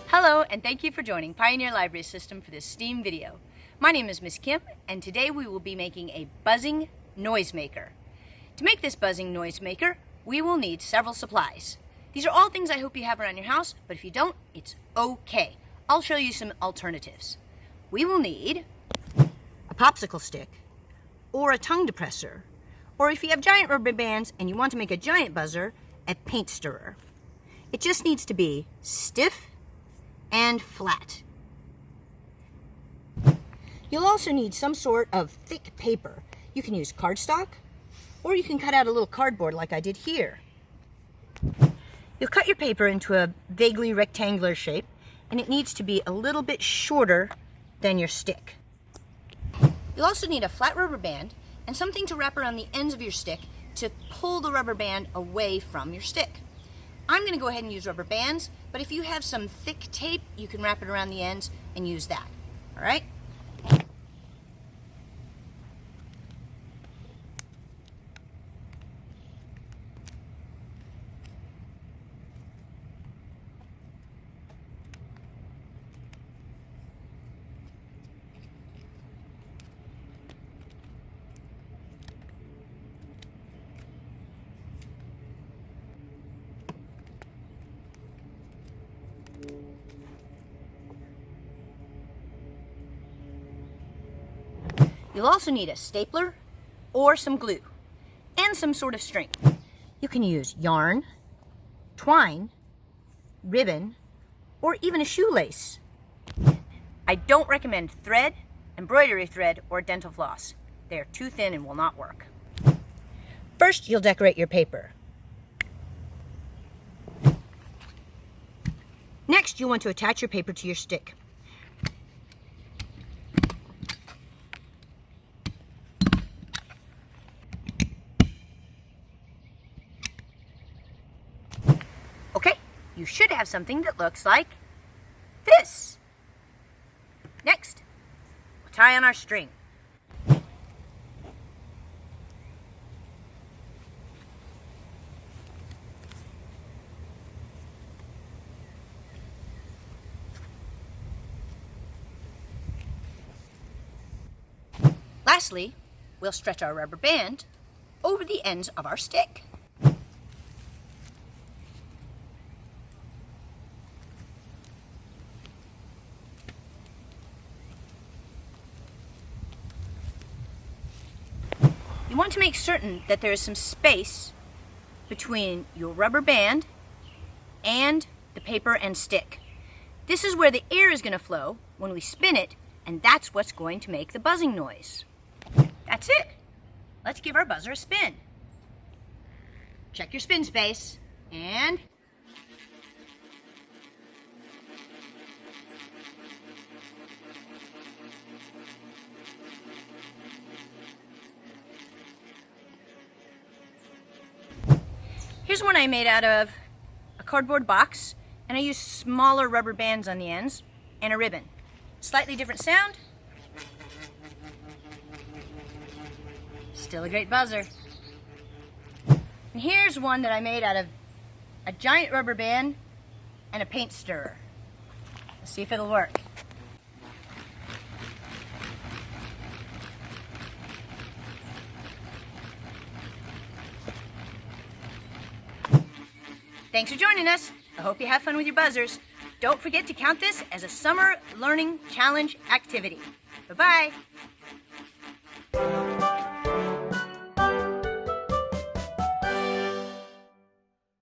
Hello, and thank you for joining Pioneer Library System for this STEAM video. My name is Miss Kim, and today we will be making a buzzing noisemaker. To make this buzzing noisemaker, we will need several supplies. These are all things I hope you have around your house, but if you don't, it's okay. I'll show you some alternatives. We will need a popsicle stick, or a tongue depressor, or if you have giant rubber bands and you want to make a giant buzzer, a paint stirrer. It just needs to be stiff and flat. You'll also need some sort of thick paper. You can use cardstock, or you can cut out a little cardboard like I did here. You'll cut your paper into a vaguely rectangular shape, and it needs to be a little bit shorter than your stick. You'll also need a flat rubber band and something to wrap around the ends of your stick to pull the rubber band away from your stick. I'm going to go ahead and use rubber bands, but if you have some thick tape, you can wrap it around the ends and use that. All right? You'll also need a stapler or some glue and some sort of string. You can use yarn, twine, ribbon, or even a shoelace. I don't recommend thread, embroidery thread, or dental floss. They are too thin and will not work. First, you'll decorate your paper. Next, you want to attach your paper to your stick. Okay, you should have something that looks like this. Next, we'll tie on our string. Lastly, we'll stretch our rubber band over the ends of our stick. You want to make certain that there is some space between your rubber band and the paper and stick. This is where the air is going to flow when we spin it, and that's what's going to make the buzzing noise. That's it. Let's give our buzzer a spin. Check your spin space, and here's one I made out of a cardboard box, and I used smaller rubber bands on the ends and a ribbon. Slightly different sound. Still a great buzzer. And here's one that I made out of a giant rubber band and a paint stirrer. Let's see if it'll work. Thanks for joining us. I hope you have fun with your buzzers. Don't forget to count this as a summer learning challenge activity. Bye-bye.